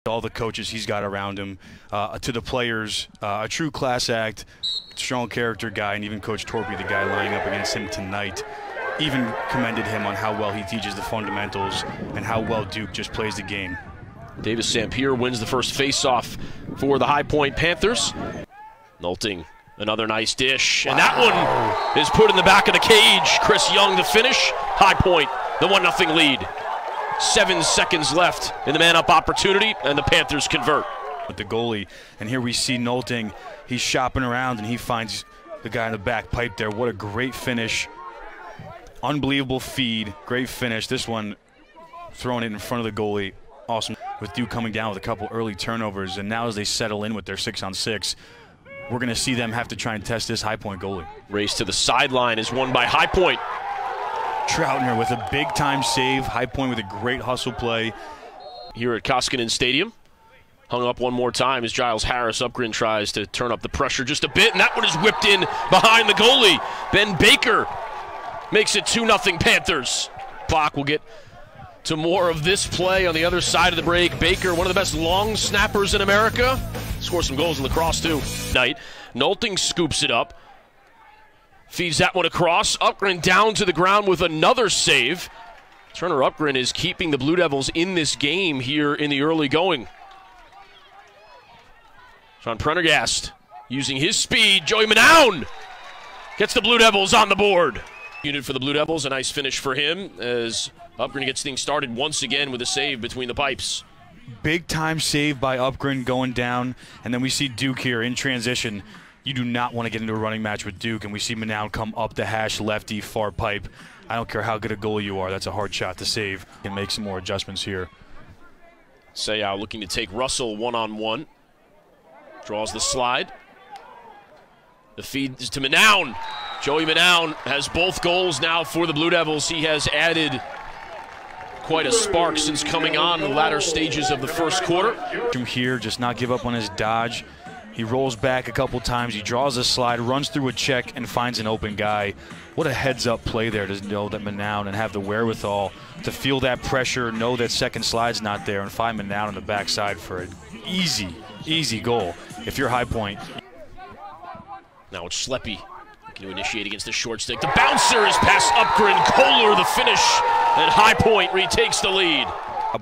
all the coaches he's got around him, to the players, a true class act, strong character guy, and even Coach Torpy, the guy lining up against him tonight, even commended him on how well he teaches the fundamentals and how well Duke just plays the game. Davis St. Pierre wins the first face-off for the High Point Panthers. Nolting, another nice dish, and that one is put in the back of the cage. Chris Young to finish. High Point, the 1-0 lead. 7 seconds left in the man-up opportunity, and the Panthers convert. With the goalie, and here we see Nolting. He's shopping around, and he finds the guy in the back pipe there. What a great finish. Unbelievable feed, great finish. This one, throwing it in front of the goalie. Awesome. With Duke coming down with a couple early turnovers, and now as they settle in with their 6-on-6, we're going to see them have to try and test this High Point goalie. Race to the sideline is won by High Point. Troutner with a big-time save. High Point with a great hustle play. Here at Koskinen Stadium. Hung up one more time as Giles Harris Upgren tries to turn up the pressure just a bit, and that one is whipped in behind the goalie. Ben Baker makes it 2-0 Panthers. Clock will get to more of this play on the other side of the break. Baker, one of the best long snappers in America. Scores some goals in Lacrosse too. Night. Nolting scoops it up. Feeds that one across. Upgren down to the ground with another save. Turner Upgren is keeping the Blue Devils in this game here in the early going. Sean Prendergast using his speed. Joey Manown gets the Blue Devils on the board. Unit for the Blue Devils, a nice finish for him as Upgren gets things started once again with a save between the pipes. Big time save by Upgren going down, and then we see Duke here in transition. You do not want to get into a running match with Duke, and we see Manown come up the hash, lefty, far pipe. I don't care how good a goalie you are, that's a hard shot to save. Can make some more adjustments here. Seau looking to take Russell one-on-one. Draws the slide. The feed is to Manown. Joey Manown has both goals now for the Blue Devils. He has added quite a spark since coming on in the latter stages of the first quarter. From here, just not give up on his dodge. He rolls back a couple times. He draws a slide, runs through a check, and finds an open guy. What a heads-up play there to know that Manown and have the wherewithal to feel that pressure, know that second slide's not there, and find Manown on the backside for an easy goal. If you're High Point. Now it's Schleppy looking to initiate against the short stick. The bouncer is past Upgren. Kohler the finish, and High Point retakes the lead.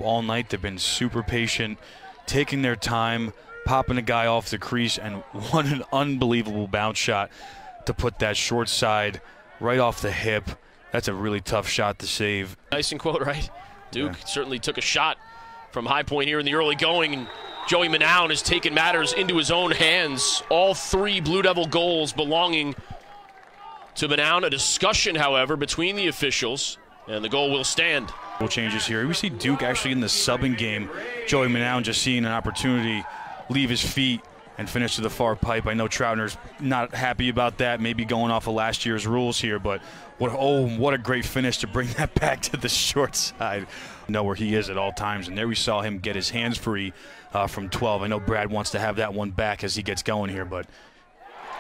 All night they've been super patient, taking their time, popping a guy off the crease, and what an unbelievable bounce shot to put that short side right off the hip. That's a really tough shot to save. Nice and quote, right? Duke certainly took a shot from High Point here in the early going, and Joey Manown has taken matters into his own hands. All 3 Blue Devil goals belonging to Manown. A discussion, however, between the officials, and the goal will stand. Changes here. We see Duke actually in the subbing game. Joey Manown just seeing an opportunity, leave his feet and finish to the far pipe. I know Troutner's not happy about that, maybe going off of last year's rules here, but what a great finish to bring that back to the short side. Know where he is at all times, and there we saw him get his hands free from 12. I know Brad wants to have that one back as he gets going here, but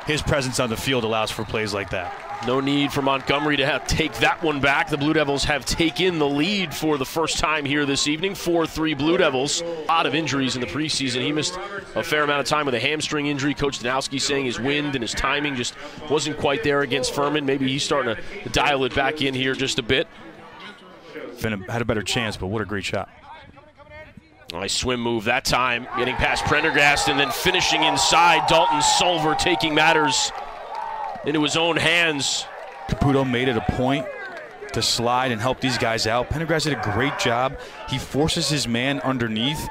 his presence on the field allows for plays like that. No need for Montgomery to take that one back. The Blue Devils have taken the lead for the first time here this evening. 4-3 Blue Devils. A lot of injuries in the preseason. He missed a fair amount of time with a hamstring injury. Coach Danowski saying his wind and his timing just wasn't quite there against Furman. Maybe he's starting to dial it back in here just a bit. Had a better chance, but what a great shot. Nice swim move that time, getting past Prendergast and then finishing inside. Dalton Sulver taking matters into his own hands. Caputo made it a point to slide and help these guys out. Prendergast did a great job. He forces his man underneath.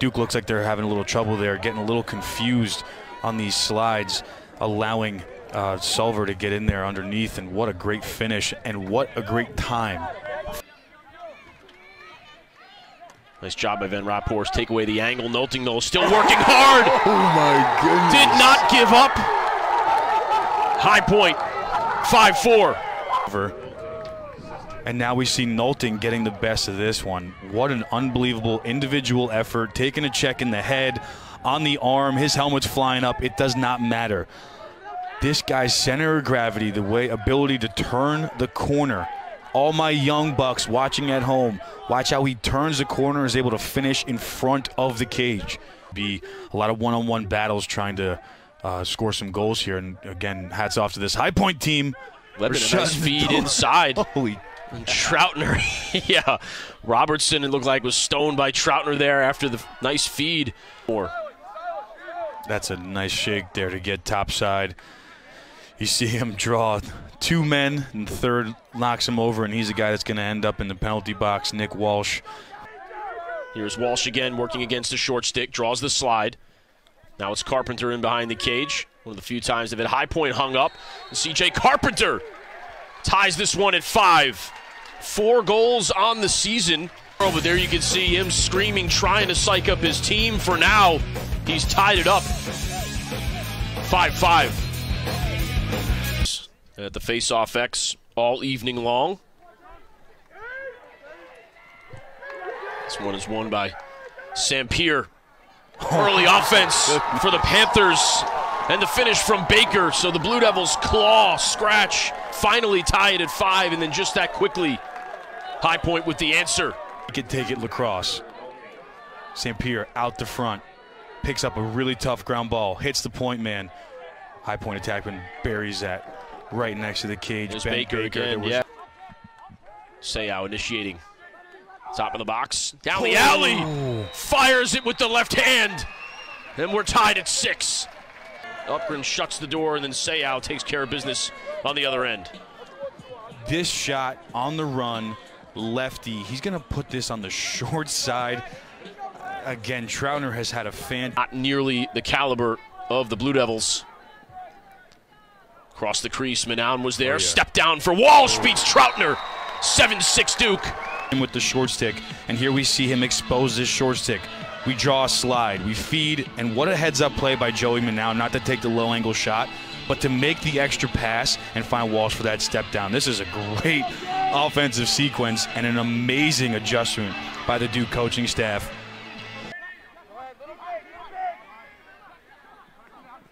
Duke looks like they're having a little trouble there, getting a little confused on these slides, allowing Sulver to get in there underneath, and what a great finish and what a great time. Nice job by Van Rapphorst. Take away the angle. Nolting, though, still working hard. Oh, my goodness. Did not give up. High Point, 5-4. And now we see Nolting getting the best of this one. What an unbelievable individual effort. Taking a check in the head, on the arm. His helmet's flying up. It does not matter. This guy's center of gravity, the ability to turn the corner all my young bucks watching at home, watch how he turns the corner and is able to finish in front of the cage. Be a lot of one-on-one battles trying to score some goals here. And again, hats off to this High Point team. Lebanon, a nice feed inside. Holy. And Troutner, yeah. Robertson, it looked like, was stoned by Troutner there after the nice feed. That's a nice shake there to get topside. You see him draw two men, and the third knocks him over, and he's the guy that's going to end up in the penalty box, Nick Walsh. Here's Walsh again, working against the short stick, draws the slide. Now it's Carpenter in behind the cage. One of the few times they've had High Point hung up. And C.J. Carpenter ties this one at 5. 4 goals on the season. But there you can see him screaming, trying to psych up his team. For now, he's tied it up. 5-5. At the face-off X all evening long. This one is won by Sampier. Early offense for the Panthers. And the finish from Baker. So the Blue Devils claw, scratch, finally tie it at 5. And then just that quickly, High Point with the answer. You can take it Lacrosse. Sampier out the front. Picks up a really tough ground ball. Hits the point man. High Point attackman buries that right next to the cage. There's Baker again, yeah. Seau initiating. Top of the box. Down the alley. Fires it with the left hand. And we're tied at 6. Upgren shuts the door, and then Seau takes care of business on the other end. This shot on the run, lefty. He's going to put this on the short side. Again, Troutner has had a not nearly the caliber of the Blue Devils. Across the crease, Manown was there. Oh, yeah. Step down for Walsh, beats Troutner. 7-6 Duke. With the short stick, and here we see him expose this short stick. We draw a slide, we feed, and what a heads-up play by Joey Manown, not to take the low-angle shot, but to make the extra pass and find Walsh for that step down. This is a great offensive sequence and an amazing adjustment by the Duke coaching staff.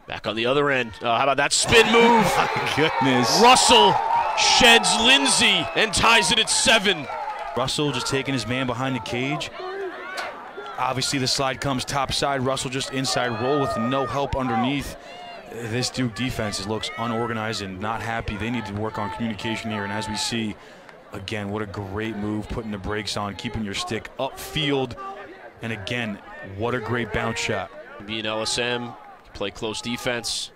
Back on the other end. How about that spin move? My goodness. Russell sheds Lindsay and ties it at 7. Russell just taking his man behind the cage. Obviously the slide comes topside. Russell just inside roll with no help underneath. This Duke defense looks unorganized and not happy. They need to work on communication here. And as we see, again, what a great move, putting the brakes on, keeping your stick upfield. And again, what a great bounce shot. Be an LSM, play close defense.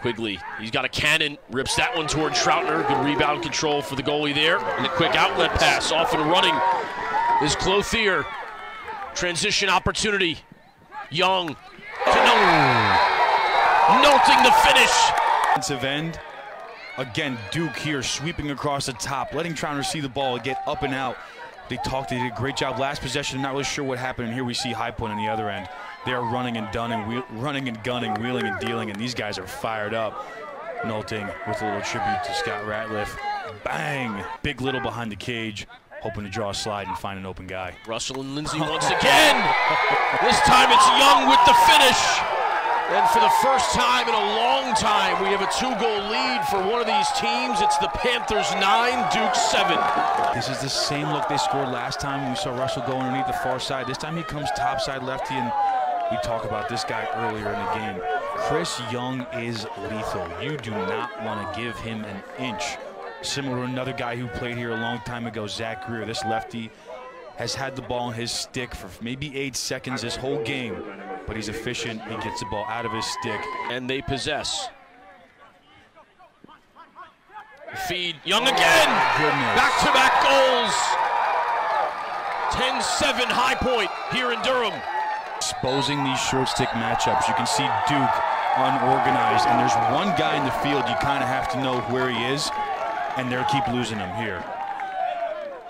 Quigley, he's got a cannon, rips that one toward Troutner. Good rebound control for the goalie there. And a quick outlet pass, off and running is Clothier. Transition opportunity. Young to Nolting the finish. Defensive end. Again, Duke here sweeping across the top, letting Troutner see the ball get up and out. They did a great job last possession. I'm not really sure what happened. And here we see High Point on the other end. They're running and gunning, wheeling and dealing, and these guys are fired up. Nolting with a little tribute to Scott Ratliff. Bang! Big Little behind the cage, hoping to draw a slide and find an open guy. Russell and Lindsay once again. This time it's Young with the finish. And for the first time in a long time, we have a 2-goal lead for one of these teams. It's the Panthers 9, Duke 7. This is the same look they scored last time. We saw Russell go underneath the far side. This time he comes topside lefty, and we talked about this guy earlier in the game. Chris Young is lethal. You do not want to give him an inch. Similar to another guy who played here a long time ago, Zach Greer. This lefty has had the ball in his stick for maybe 8 seconds this whole game, but he's efficient. He gets the ball out of his stick. And they possess. Feed, Young again! Back-to-back goals! 10-7 High Point here in Durham. Exposing these short stick matchups. You can see Duke unorganized, and there's one guy in the field you kind of have to know where he is, and they'll keep losing him here.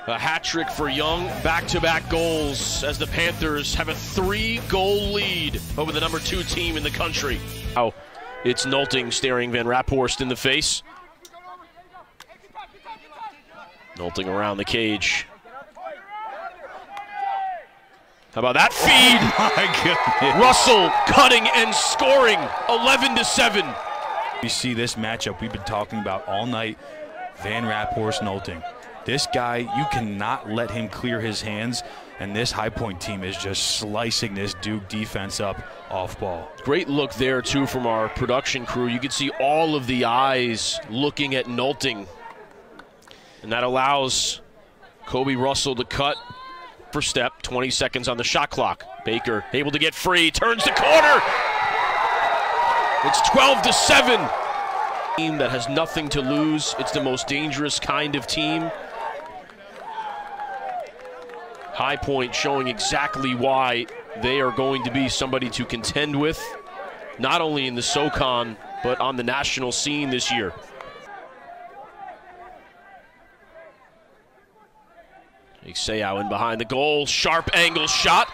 A hat trick for Young, back-to-back goals as the Panthers have a 3-goal lead over the number 2 team in the country. Now it's Nolting staring Van Raphorst in the face. Nolting around the cage. How about that feed? My goodness. Russell cutting and scoring, 11-7. You see this matchup we've been talking about all night. Van Raphorst Nolting. This guy, you cannot let him clear his hands, and this High Point team is just slicing this Duke defense up off ball. Great look there, too, from our production crew. You can see all of the eyes looking at Nolting, and that allows Kobe Russell to cut for step. 20 seconds on the shot clock. Baker able to get free, turns the corner. It's 12-7. Team that has nothing to lose. It's the most dangerous kind of team. High Point showing exactly why they are going to be somebody to contend with, not only in the SoCon, but on the national scene this year. Seau in behind the goal, sharp angle shot,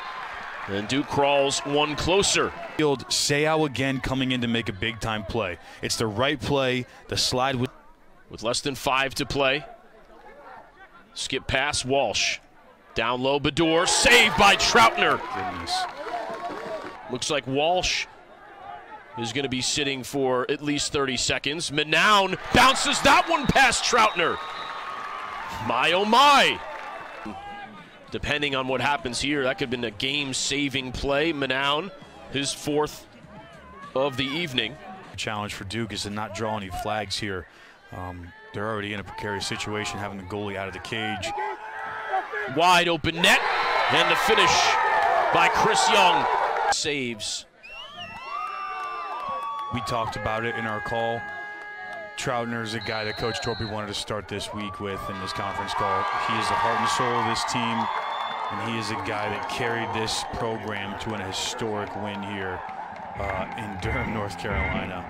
and Duke crawls one closer. Seau again coming in to make a big-time play. It's the right play, the slide with less than 5 to play. Skip pass, Walsh. Down low, Bador, saved by Troutner. Goodness. Looks like Walsh is going to be sitting for at least 30 seconds. Manown bounces that one past Troutner. My, oh my. Depending on what happens here, that could have been a game-saving play. Manown, his 4th of the evening. Challenge for Duke is to not draw any flags here. They're already in a precarious situation, having the goalie out of the cage. Wide open net, and the finish by Chris Young. Saves. We talked about it in our call. Troutner is a guy that Coach Torpy wanted to start this week with in this conference call. He is the heart and soul of this team, and he is a guy that carried this program to an historic win here in Durham, North Carolina.